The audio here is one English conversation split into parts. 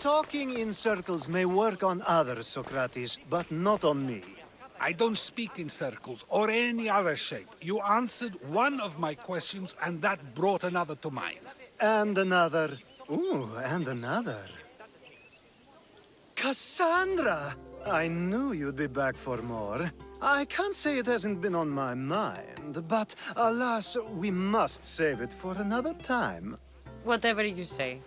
Talking in circles may work on others, Socrates, but not on me. I don't speak in circles or any other shape. You answered one of my questions, and that brought another to mind. And another. Ooh, and another. Cassandra! I knew you'd be back for more. I can't say it hasn't been on my mind, but alas, we must save it for another time. Whatever you say.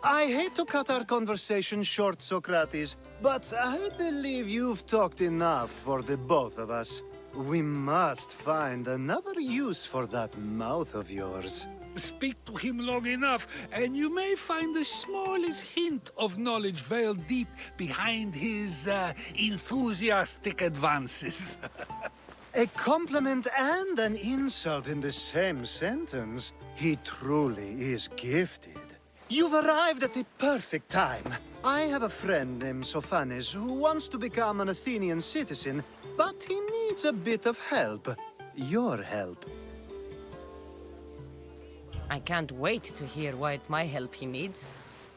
I hate to cut our conversation short, Socrates, but I believe you've talked enough for the both of us. We must find another use for that mouth of yours. Speak to him long enough, and you may find the smallest hint of knowledge veiled deep behind his enthusiastic advances. A compliment and an insult in the same sentence. He truly is gifted. You've arrived at the perfect time. I have a friend named Sophanes who wants to become an Athenian citizen, but he needs a bit of help. Your help. I can't wait to hear why it's my help he needs.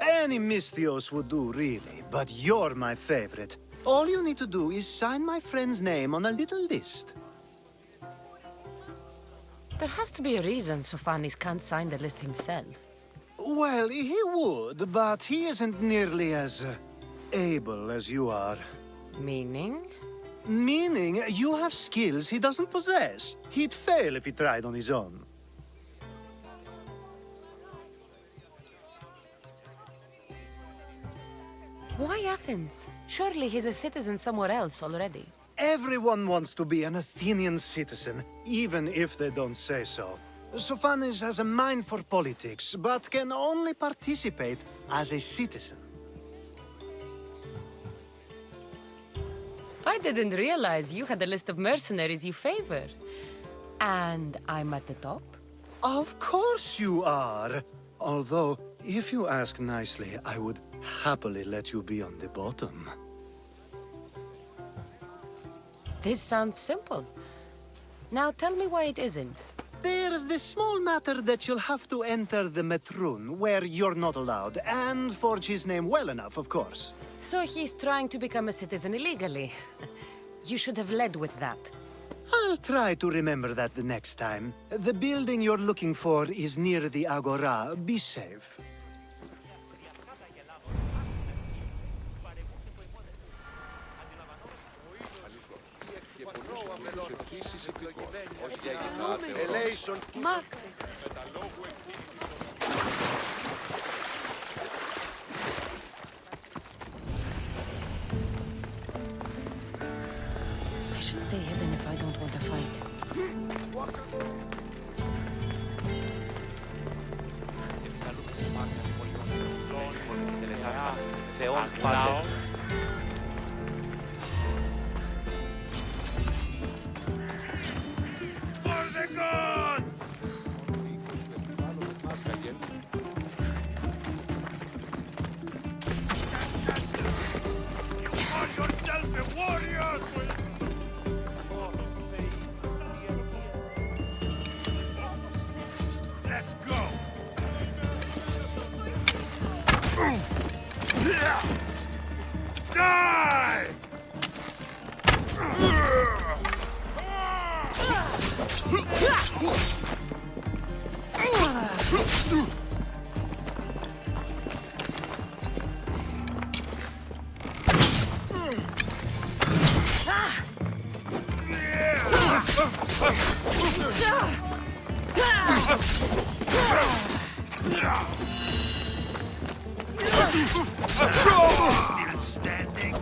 Any Mystios would do, really, but you're my favorite. All you need to do is sign my friend's name on a little list. There has to be a reason Sophanes can't sign the list himself. Well, he would, but he isn't nearly as able as you are. Meaning? Meaning, you have skills he doesn't possess. He'd fail if he tried on his own. Why Athens? Surely he's a citizen somewhere else already. Everyone wants to be an Athenian citizen, even if they don't say so. Sophanes has a mind for politics, but can only participate as a citizen. I didn't realize you had a list of mercenaries you favor. And I'm at the top? Of course you are! Although, if you ask nicely, I would happily let you be on the bottom. This sounds simple. Now tell me why it isn't. There's this small matter that you'll have to enter the Metroon, where you're not allowed, and forge his name well enough, of course. So he's trying to become a citizen illegally. You should have led with that. I'll try to remember that the next time. The building you're looking for is near the Agora. Be safe. Mark! I should stay hidden if I don't want to fight. Still standing.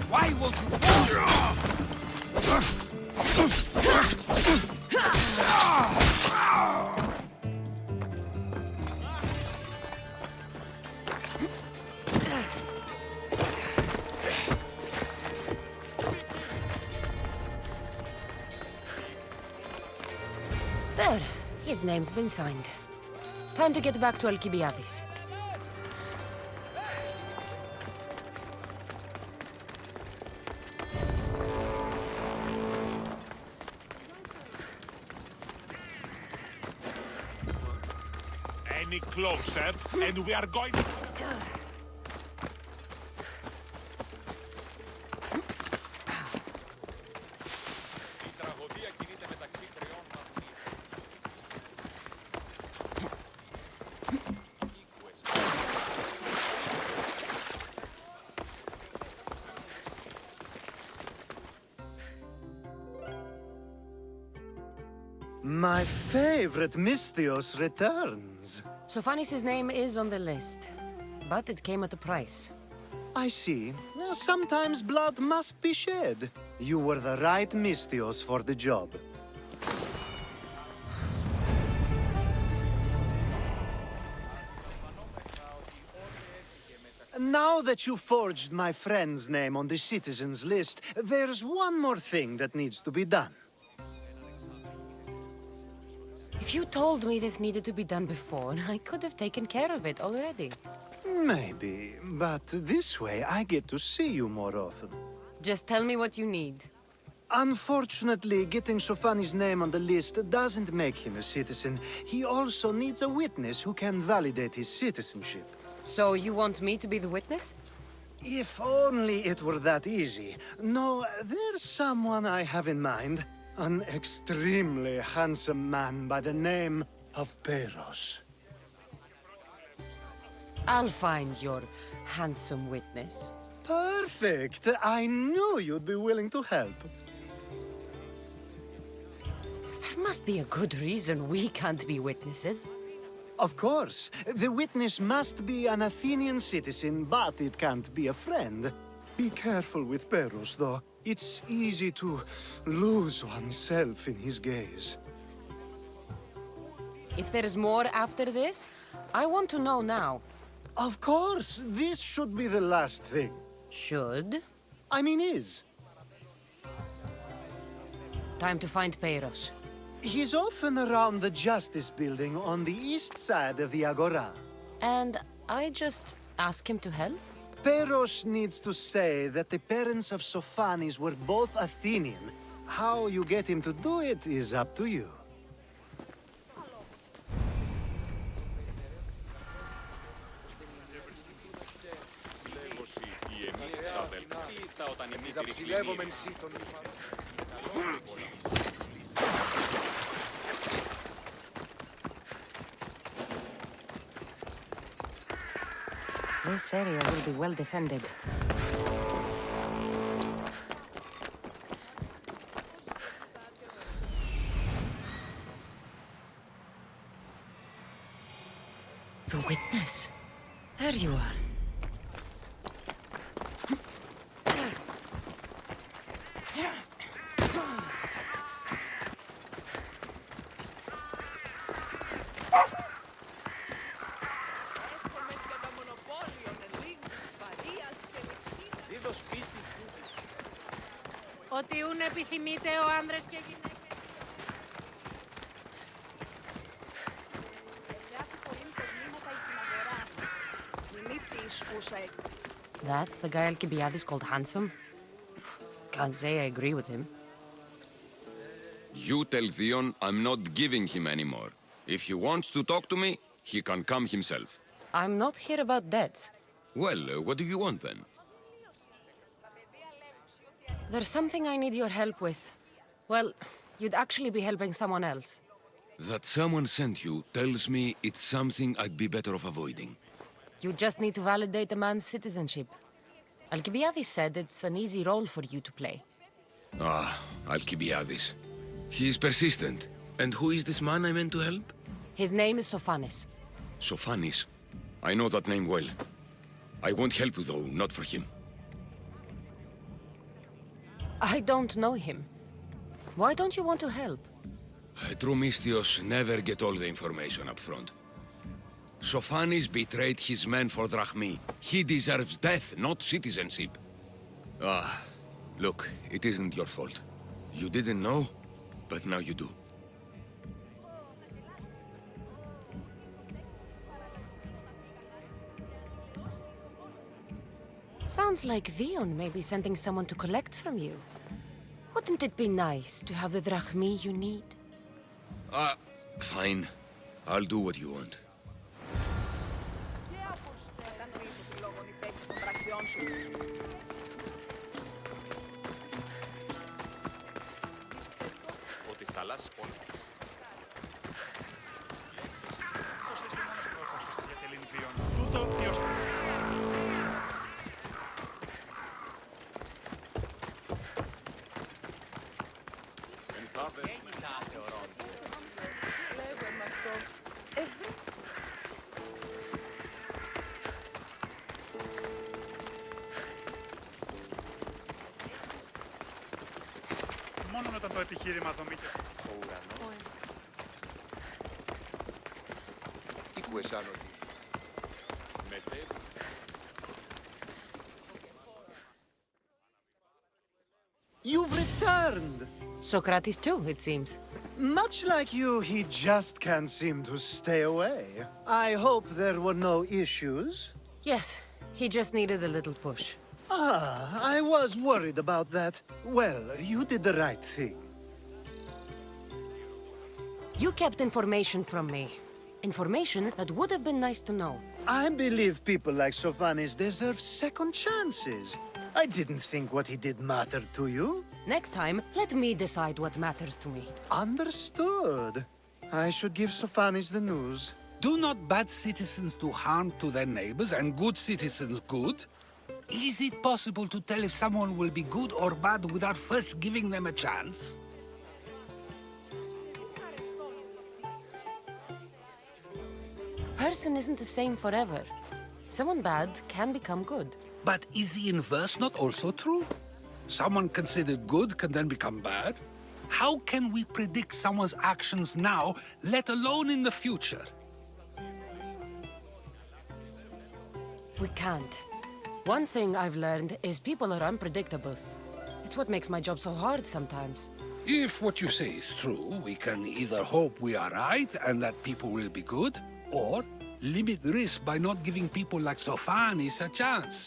Why won't you? There. His name's been signed. Time to get back to Alcibiades. Any closer, and we are going... My favorite Misthios returns. Sophanis' name is on the list, but it came at a price. I see. Sometimes blood must be shed. You were the right Misthios for the job. Now that you forged my friend's name on the citizens list, there's one more thing that needs to be done. If you told me this needed to be done before, I could have taken care of it already. Maybe, but this way I get to see you more often. Just tell me what you need. Unfortunately, getting Sophanis' name on the list doesn't make him a citizen. He also needs a witness who can validate his citizenship. So you want me to be the witness? If only it were that easy. No, there's someone I have in mind. An extremely handsome man by the name of Peros. I'll find your handsome witness. Perfect! I knew you'd be willing to help. There must be a good reason we can't be witnesses. Of course. The witness must be an Athenian citizen, but it can't be a friend. Be careful with Peros, though. It's easy to lose oneself in his gaze. If there's more after this, I want to know now. Of course, this should be the last thing. Should? I mean, is. Time to find Peros. He's often around the Justice Building on the east side of the Agora. And I just ask him to help? Peros needs to say that the parents of Sophanis were both Athenian. How you get him to do it is up to you. This area will be well defended. The witness. There you are. Ότι ούν επιθυμείτε ο άνδρες και γυναίκες. That's the guy Alcibiades called handsome? Can't say I agree with him. You tell Theon I'm not giving him anymore. If he wants to talk to me, he can come himself. I'm not here about debts. Well, what do you want then? There's something I need your help with. Well, you'd actually be helping someone else. That someone sent you tells me it's something I'd be better off avoiding. You just need to validate a man's citizenship. Alcibiades said it's an easy role for you to play. Ah, Alcibiades. He's persistent. And who is this man I meant to help? His name is Sophanis. Sophanis. I know that name well. I won't help you though, not for him. I don't know him. Why don't you want to help? True Misthios never get all the information up front. Sophanis betrayed his men for drachmi. He deserves death, not citizenship. Ah, look, it isn't your fault. You didn't know, but now you do. Sounds like Dion may be sending someone to collect from you. Wouldn't it be nice to have the drachmi you need? Fine. I'll do what you want. Μόνο μετά το επιχείρημα δομείται ο ουρανός. You've returned! Socrates too, it seems. Much like you, he just can't seem to stay away. I hope there were no issues. Yes, he just needed a little push. I was worried about that. Well, you did the right thing. You kept information from me. Information that would have been nice to know. I believe people like Sophanis deserve second chances. I didn't think what he did mattered to you. Next time, let me decide what matters to me. Understood. I should give Sophanis the news. Do not bad citizens do harm to their neighbors and good citizens good? Is it possible to tell if someone will be good or bad without first giving them a chance? Person isn't the same forever. Someone bad can become good. But is the inverse not also true? Someone considered good can then become bad? How can we predict someone's actions now, let alone in the future? We can't. One thing I've learned is people are unpredictable. It's what makes my job so hard sometimes. If what you say is true, we can either hope we are right and that people will be good, or limit risk by not giving people like Sophanis a chance.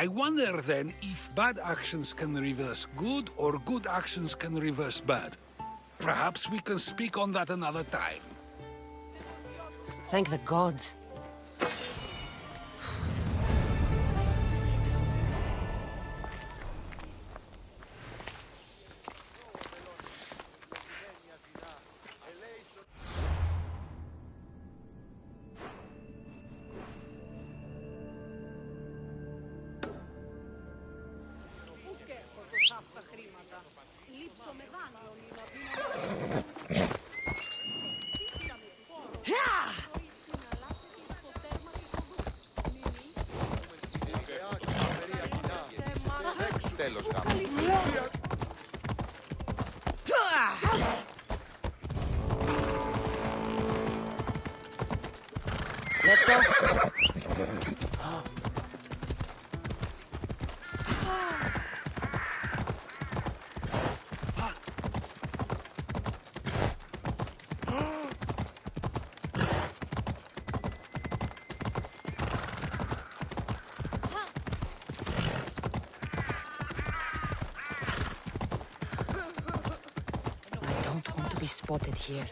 I wonder then if bad actions can reverse good or good actions can reverse bad. Perhaps we can speak on that another time. Thank the gods. Let's go. I don't want to be spotted here.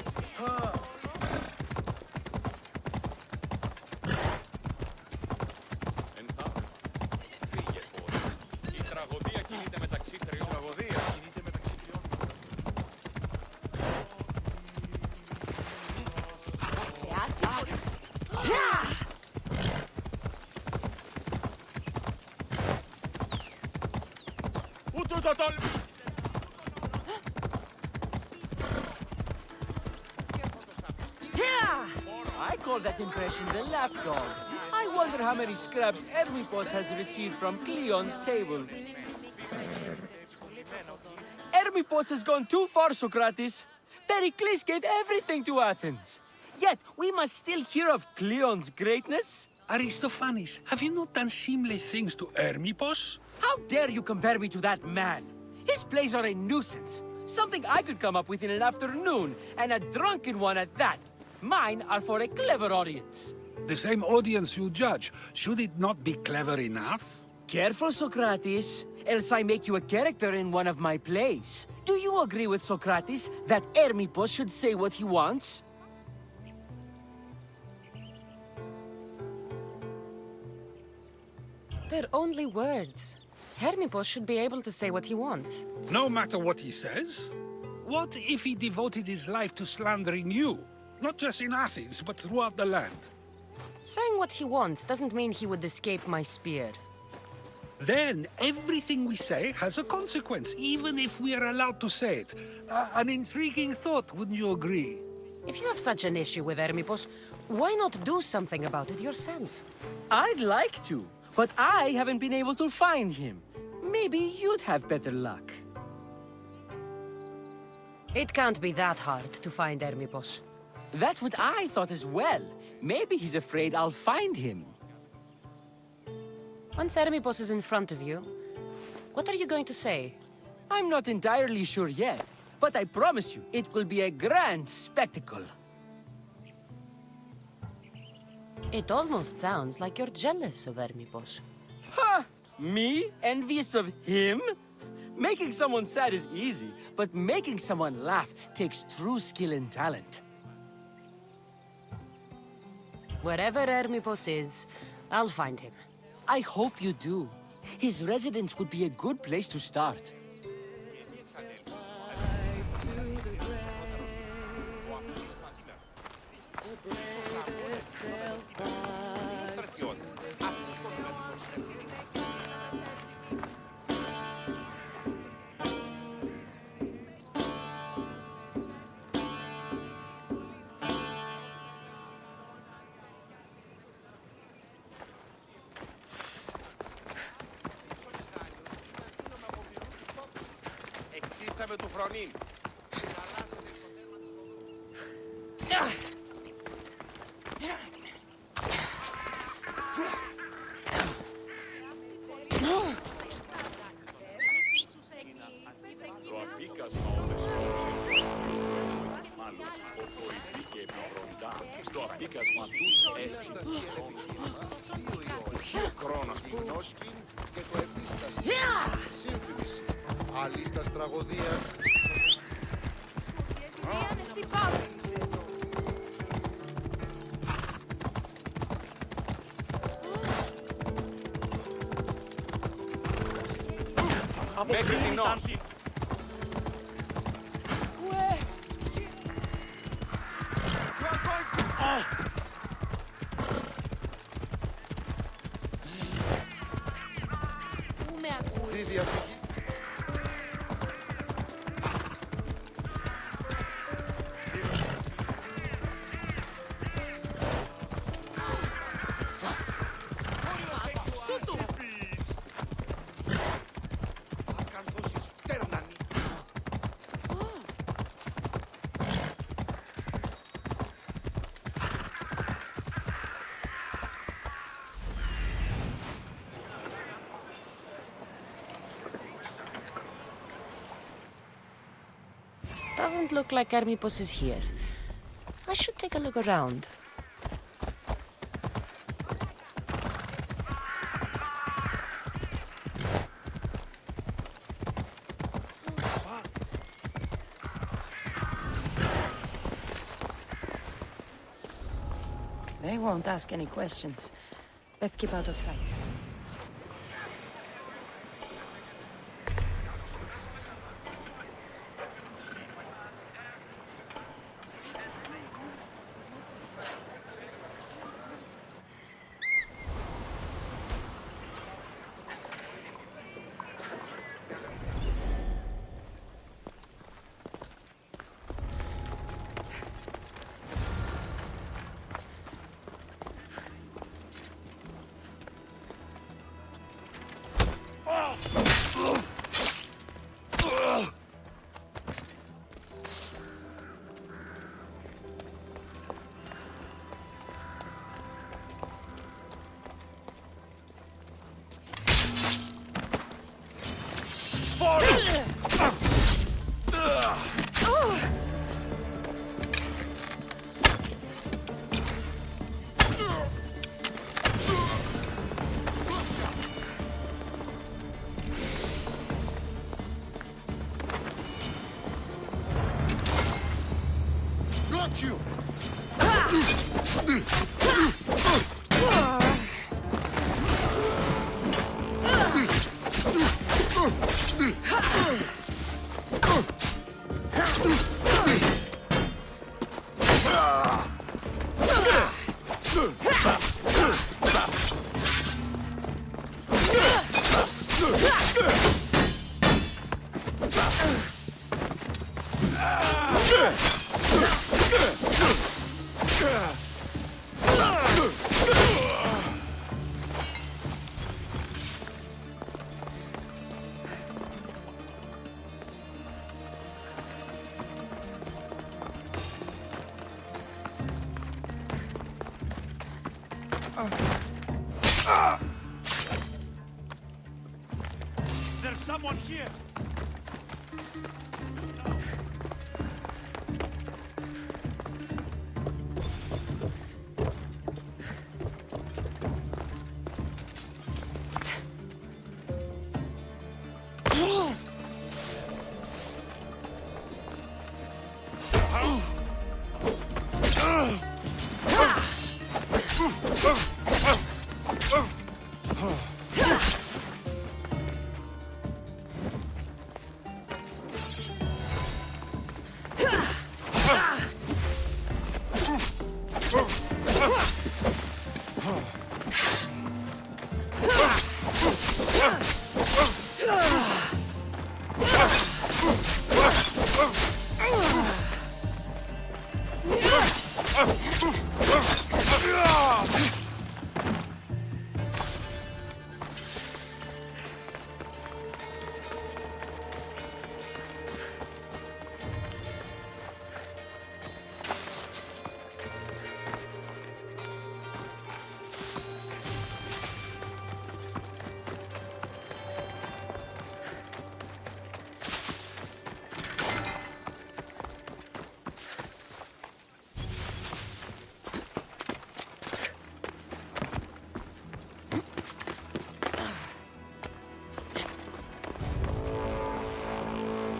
I call that impression the lapdog. I wonder how many scraps Hermippos has received from Cleon's table. Hermippos has gone too far, Socrates. Pericles gave everything to Athens. Yet we must still hear of Cleon's greatness. Aristophanes, have you not done seemly things to Hermippos? How dare you compare me to that man? His plays are a nuisance. Something I could come up with in an afternoon, and a drunken one at that. Mine are for a clever audience. The same audience you judge, should it not be clever enough? careful, Socrates, else I make you a character in one of my plays. Do you agree with Socrates that Hermippos should say what he wants? They're only words. Hermippos should be able to say what he wants. No matter what he says? What if he devoted his life to slandering you? Not just in Athens, but throughout the land. Saying what he wants doesn't mean he would escape my spear. Then everything we say has a consequence, even if we are allowed to say it. An intriguing thought, wouldn't you agree? If you have such an issue with Hermippos, why not do something about it yourself? I'd like to, but I haven't been able to find him. Maybe you'd have better luck. It can't be that hard to find Hermippos. That's what I thought as well. Maybe he's afraid I'll find him. Once Hermippos is in front of you, what are you going to say? I'm not entirely sure yet, but I promise you, it will be a grand spectacle. It almost sounds like you're jealous of Hermippos. Ha! Me? Envious of him? Making someone sad is easy, but making someone laugh takes true skill and talent. Wherever Hermippos is, I'll find him. I hope you do. His residence would be a good place to start. Εξίσταμε του φρονήν. Το απίκασμα οδεσκόψε. Μάλλον, όπου υπήρχε επιφροντά, στο απίκασμα του έστι. Ο χρόνος γνώσκην και το επίσταση. Σύμφωνης. Αλίστας τραγωδίας. Διάνε στην πάγωση. Μέχρι την όχθη. Πού με ακούει? Τι διαφυγή. Doesn't look like Hermippos is here. I should take a look around. They won't ask any questions. Let's keep out of sight. There's someone here!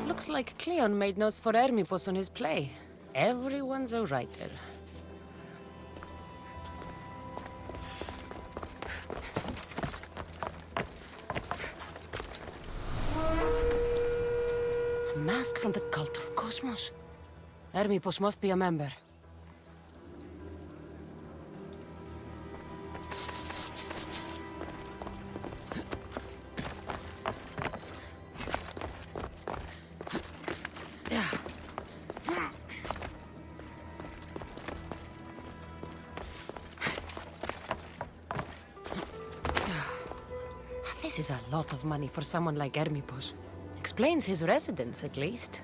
Looks like Cleon made notes for Hermippos on his play. Everyone's a writer. A mask from the cult of Cosmos. Hermippos must be a member. This is a lot of money for someone like Hermippos. Explains his residence, at least.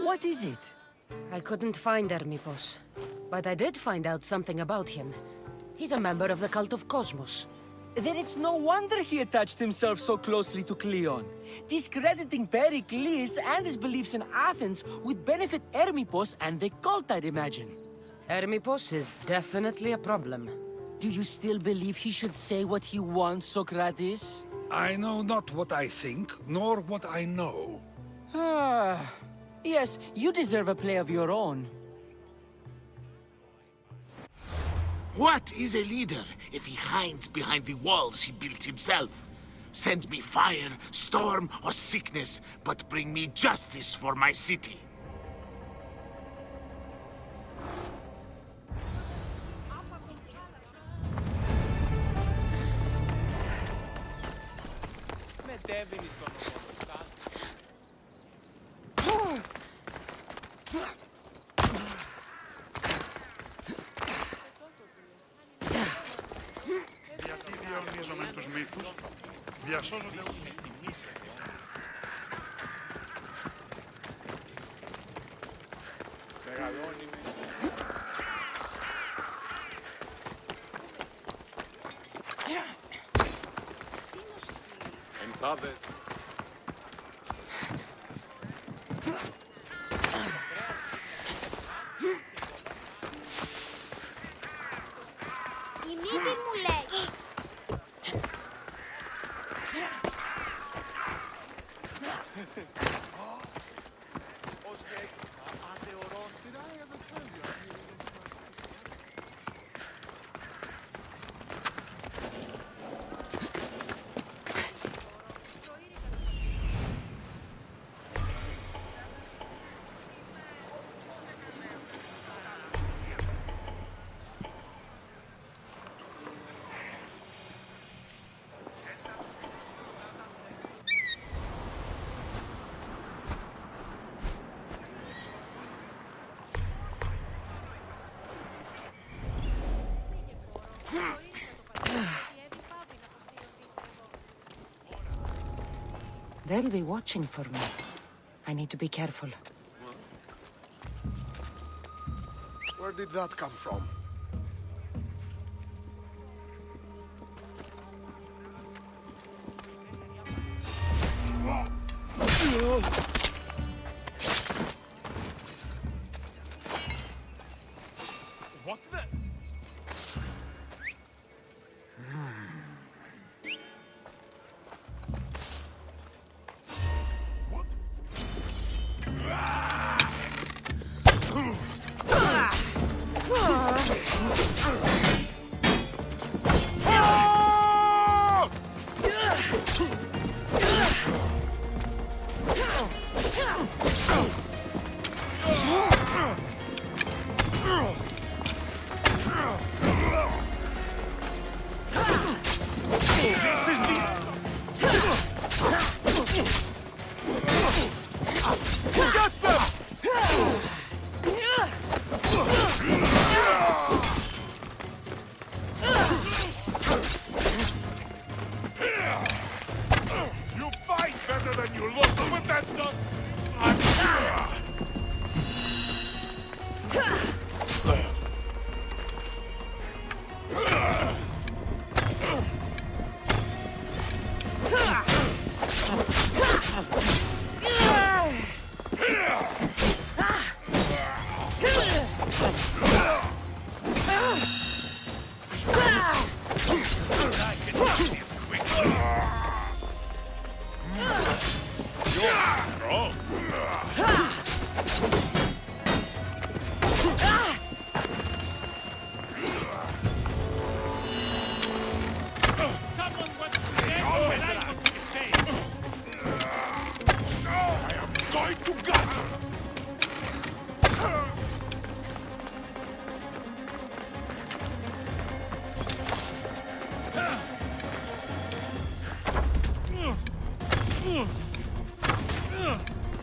What is it? I couldn't find Hermippos, but I did find out something about him. He's a member of the cult of Cosmos. Then it's no wonder he attached himself so closely to Cleon. Discrediting Pericles and his beliefs in Athens would benefit Hermippos and the cult, I'd imagine. Hermippos is definitely a problem. Do you still believe he should say what he wants, Socrates? I know not what I think, nor what I know. Ah, yes, you deserve a play of your own. What is a leader if he hides behind the walls he built himself? Send me fire, storm, or sickness, but bring me justice for my city. Μετέβαινε στον οδό. Γιατί διαονίζομαι τους μύθους, διασώζονται όλοι. Μεγαλώνει με. Ενθάδε. Η μύτη μου λέει. They'll be watching for me. I need to be careful. Where did that come from? What the?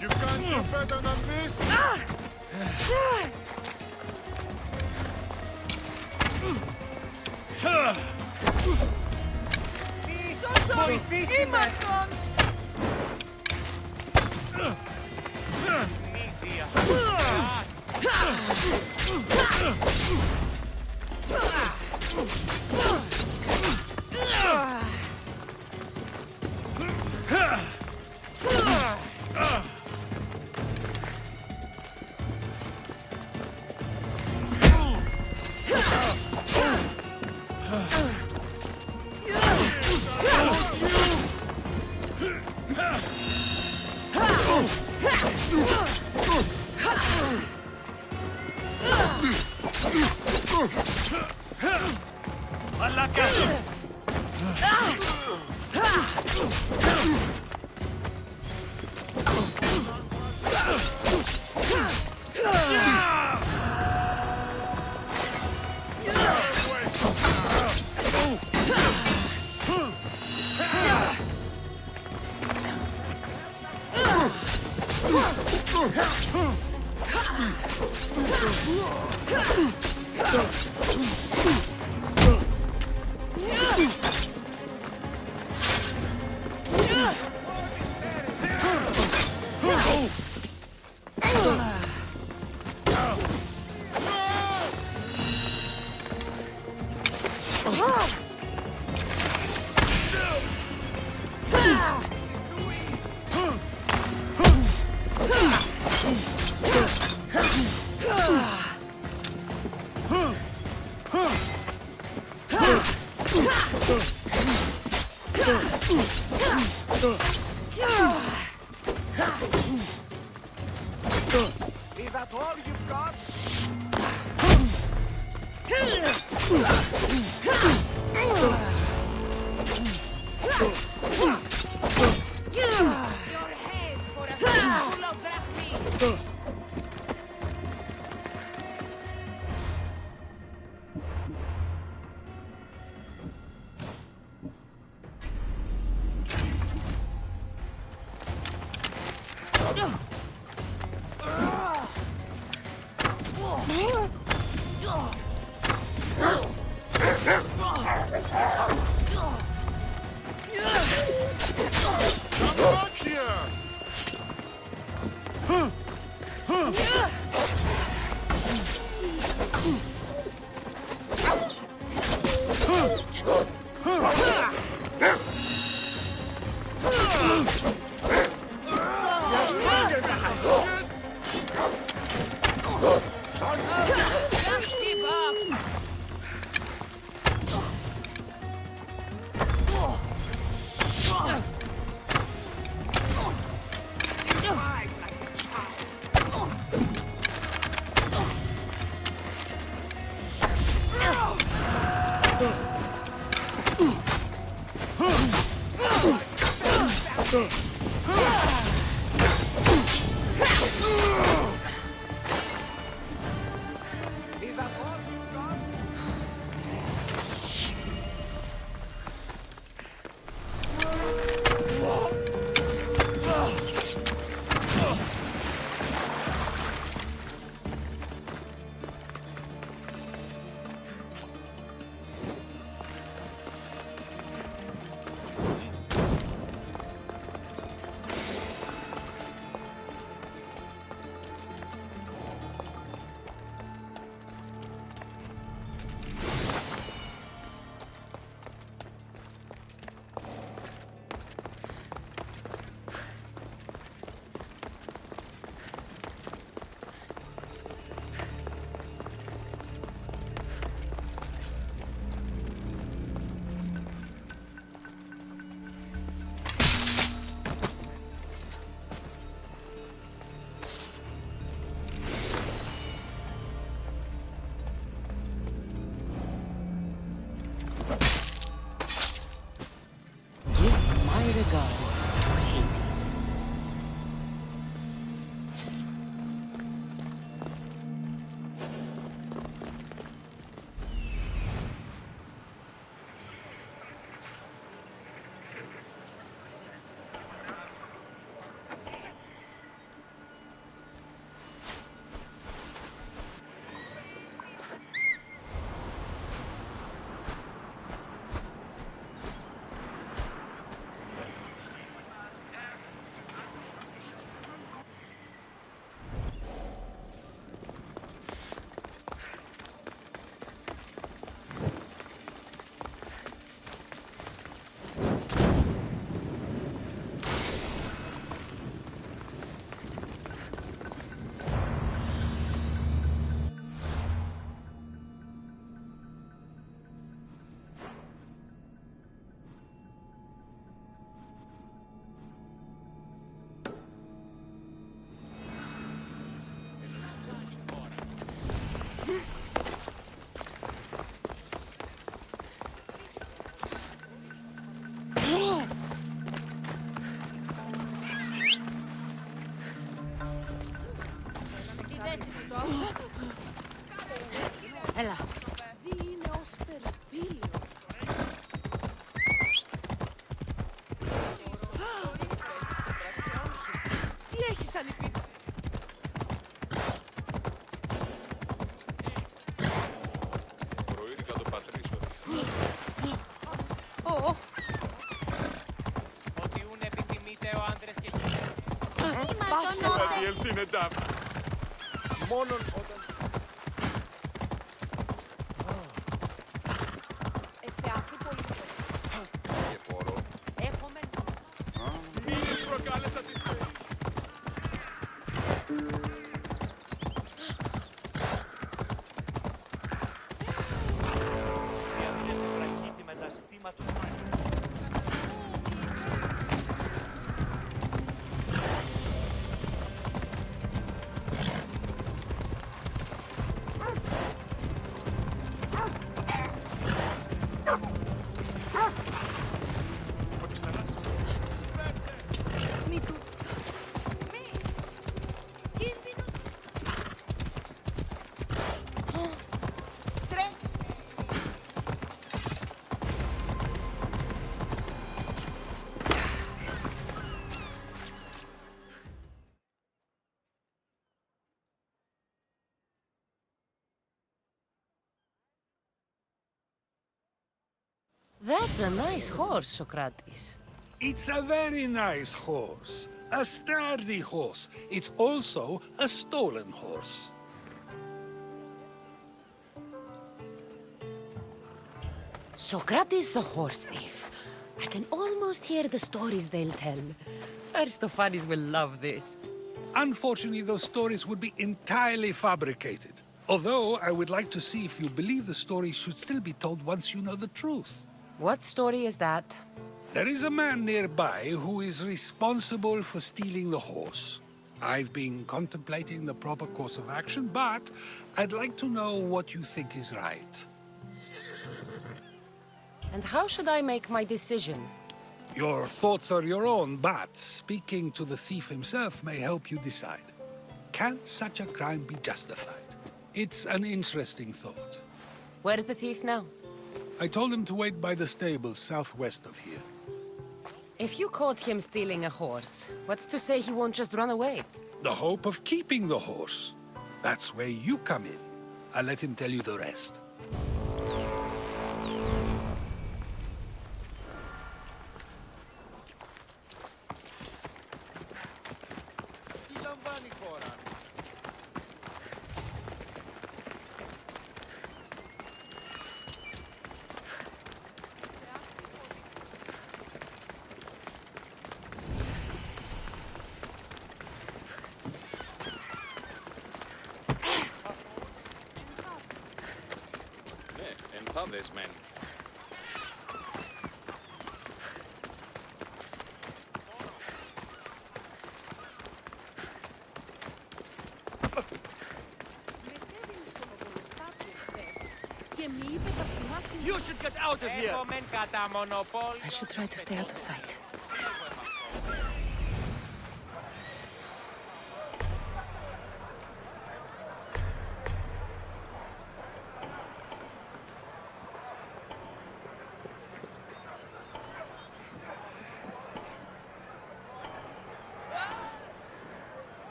You can't do better than this! Ήμαρτον! Is that all you've got? Your head for a full of drachmi. Is that all you've got? Give my regards to Hades. Έλα. Είναι ως περισπύλιο. Τι έχεις αληπεί? σκοτώνονται. διέλθει είναι τάφα. Μόνον όταν... Εφεάθη πολύ. Και μπορώ. Έχουμε. Μην προκάλεσα τη ζωή. Διαδίασε βραχύτη με τα στήμα του Μάισtere. That's a nice horse, Socrates. It's a very nice horse. A sturdy horse. It's also a stolen horse. Socrates the horse thief. I can almost hear the stories they'll tell. Aristophanes will love this. Unfortunately, those stories would be entirely fabricated. Although, I would like to see if you believe the stories should still be told once you know the truth. What story is that? There is a man nearby who is responsible for stealing the horse. I've been contemplating the proper course of action, but I'd like to know what you think is right. And how should I make my decision? Your thoughts are your own, but speaking to the thief himself may help you decide. Can such a crime be justified? It's an interesting thought. Where's the thief now? I told him to wait by the stables southwest of here. If you caught him stealing a horse, what's to say he won't just run away? The hope of keeping the horse. That's where you come in. I'll let him tell you the rest. Τι λαμβάνει η χώρα. Ναι, ενθάδεσμεν. Και μη είπε τα στιγμά You should get out of here. Έχομεν κατά μονοπόλιο. I should try to stay out of sight.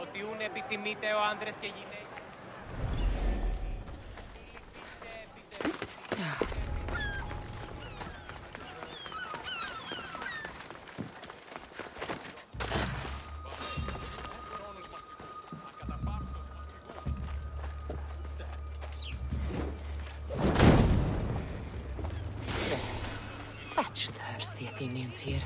Ότι ούν επιθυμείτε ο άνδρες και γυναίκες. That should hurt the Athenians here.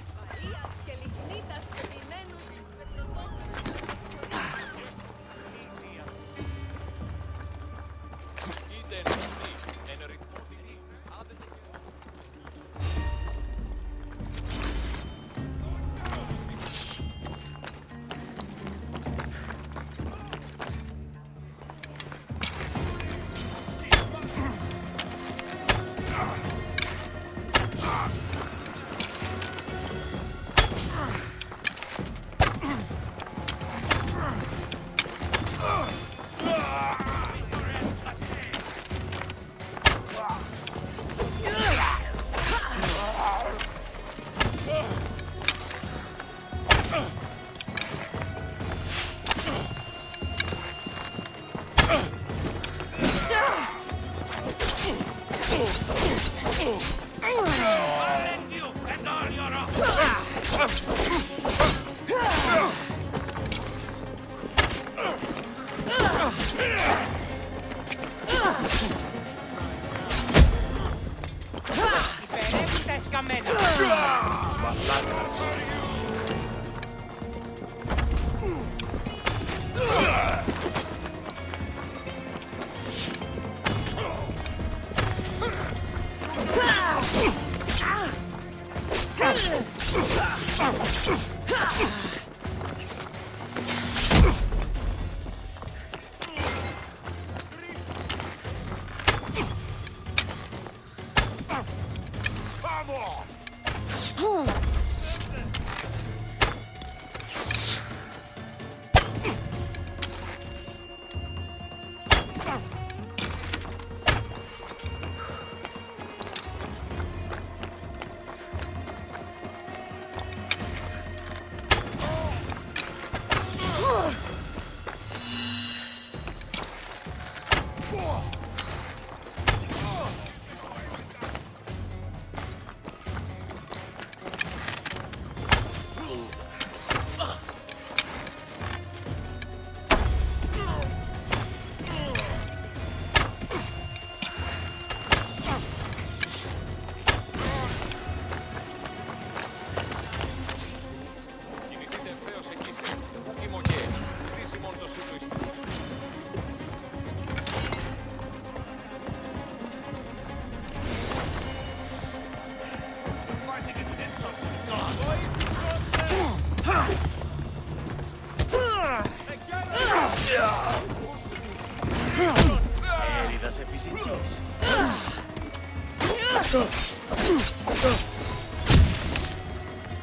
επιζητείς.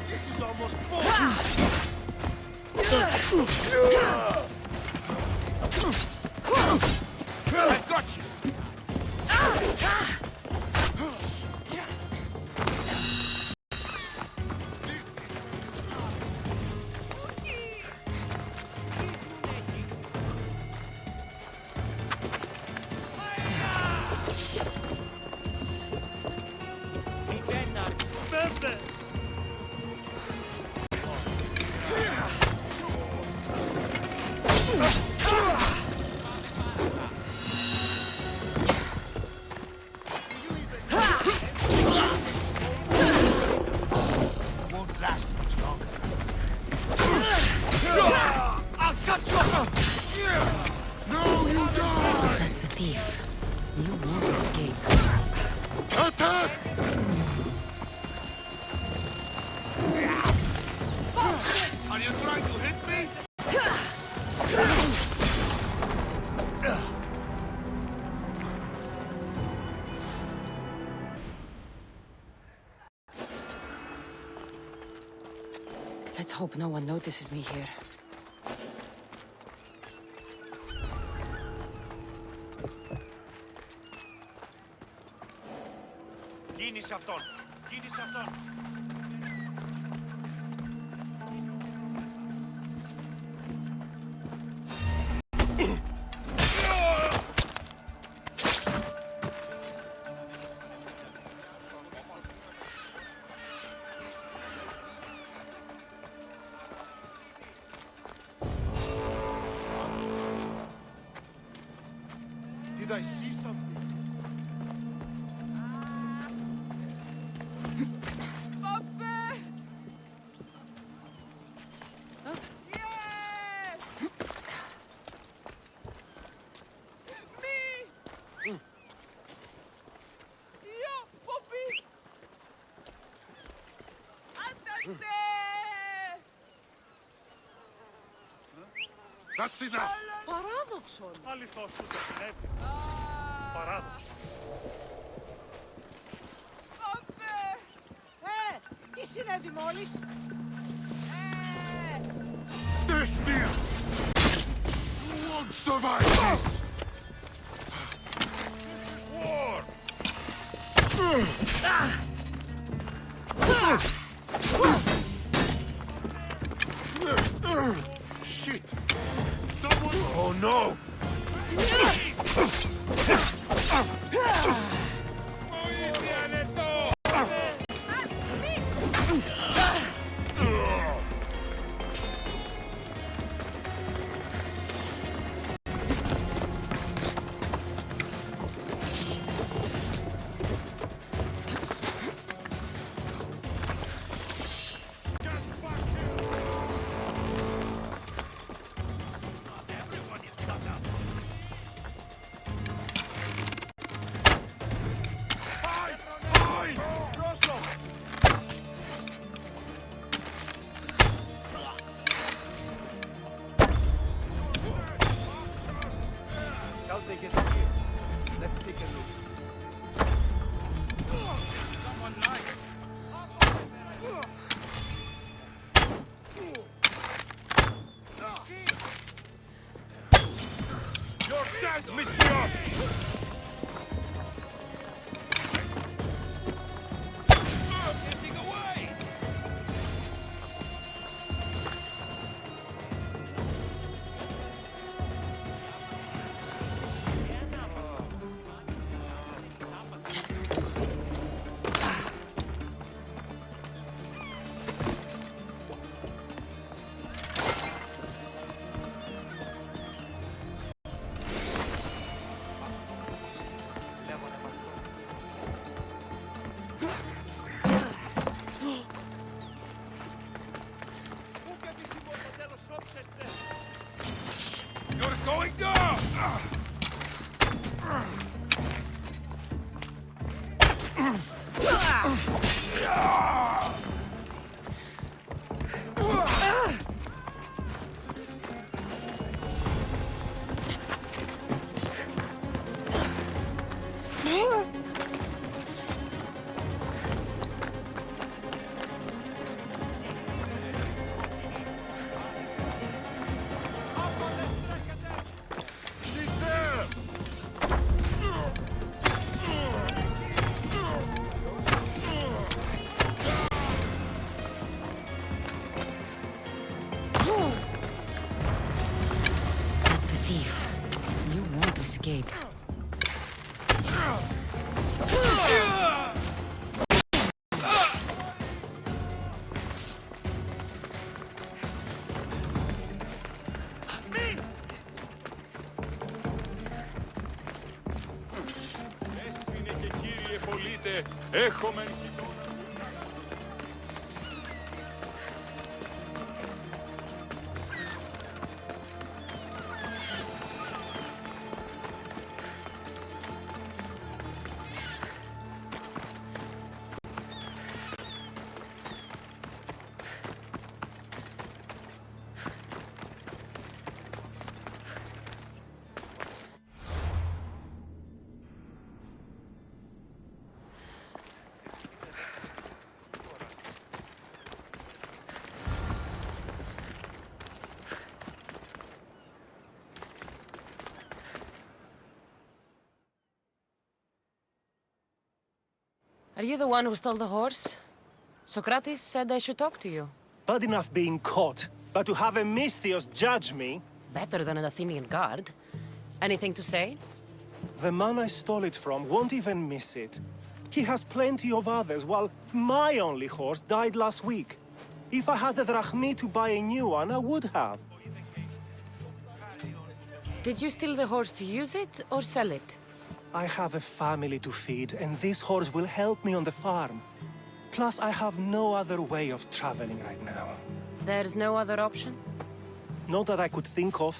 This is almost I got you! Won't last much longer. No, you die! That's the thief. You won't escape. Attack! Are you trying to hit me? Let's hope no one notices me here. Γίνει σε αυτόν! Γίνει σε αυτόν! Did I see something? That's enough! Παράδοξον. Αληθώς σου το συνέβη. Παράδοξο. Τι συνέβη μόλις? Stay still! You won't survive this! War! Shit! Someone... Oh no! I'll take it from here. Let's take a look. Someone like. Your tank missed me off! Getting away! You're going down! escape. Έστεινε και κύριε πολίτε, έχομεν χειτώνα. Are you the one who stole the horse? Socrates said I should talk to you. Bad enough being caught, but to have a Misthios judge me? Better than an Athenian guard. Anything to say? The man I stole it from won't even miss it. He has plenty of others, while my only horse died last week. If I had the drachmi to buy a new one, I would have. Did you steal the horse to use it or sell it? I have a family to feed, and this horse will help me on the farm. Plus, I have no other way of traveling right now. There's no other option? Not that I could think of.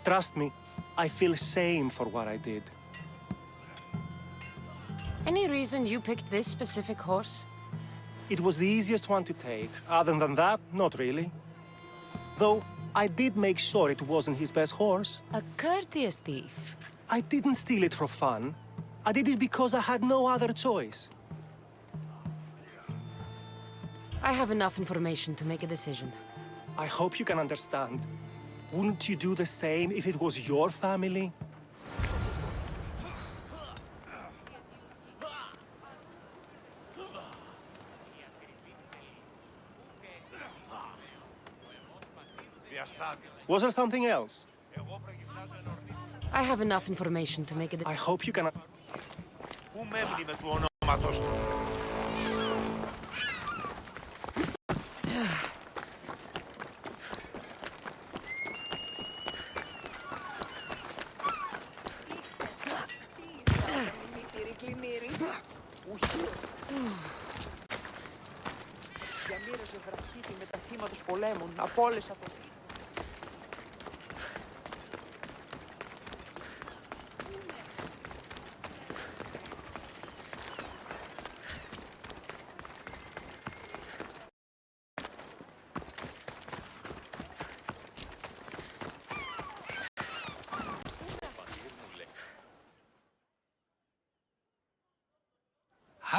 Trust me, I feel shame for what I did. Any reason you picked this specific horse? It was the easiest one to take. Other than that, not really. Though, I did make sure it wasn't his best horse. A courteous thief. I didn't steal it for fun. I did it because I had no other choice. I have enough information to make a decision. I hope you can understand. Wouldn't you do the same if it was your family? Was there something else? I have enough information to make a decision. I hope you can... Πού μέμνει με του ονόματος του. Διαμήρωσε βραχίτη με τα θύματα του πολέμου, απόλυσα το...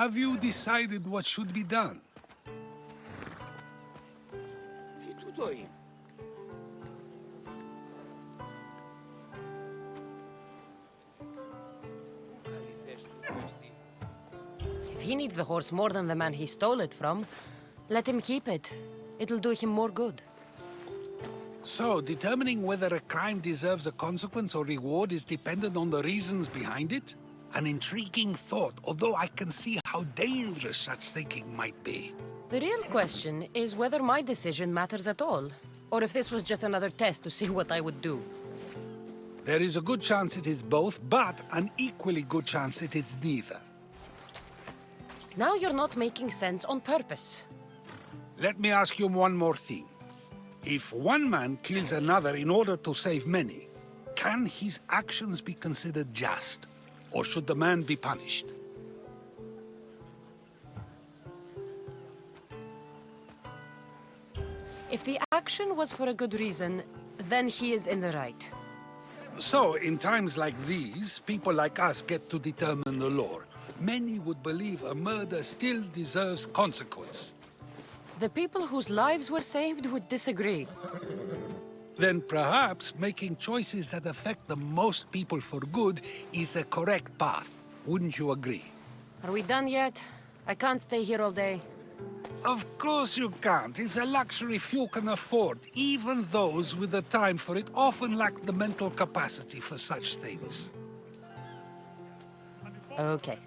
Have you decided what should be done? Τι τούτο είναι? If he needs the horse more than the man he stole it from, let him keep it. It'll do him more good. So, determining whether a crime deserves a consequence or reward is dependent on the reasons behind it? An intriguing thought, although I can see how dangerous such thinking might be. The real question is whether my decision matters at all, or if this was just another test to see what I would do. There is a good chance it is both, but an equally good chance it is neither. Now you're not making sense on purpose. Let me ask you one more thing. If one man kills another in order to save many, can his actions be considered just? Or should the man be punished? If the action was for a good reason, then he is in the right. So, in times like these, people like us get to determine the law. Many would believe a murder still deserves consequence. The people whose lives were saved would disagree. Then perhaps making choices that affect the most people for good is a correct path. Wouldn't you agree? Are we done yet? I can't stay here all day. Of course you can't. It's a luxury few can afford. Even those with the time for it often lack the mental capacity for such things. Okay,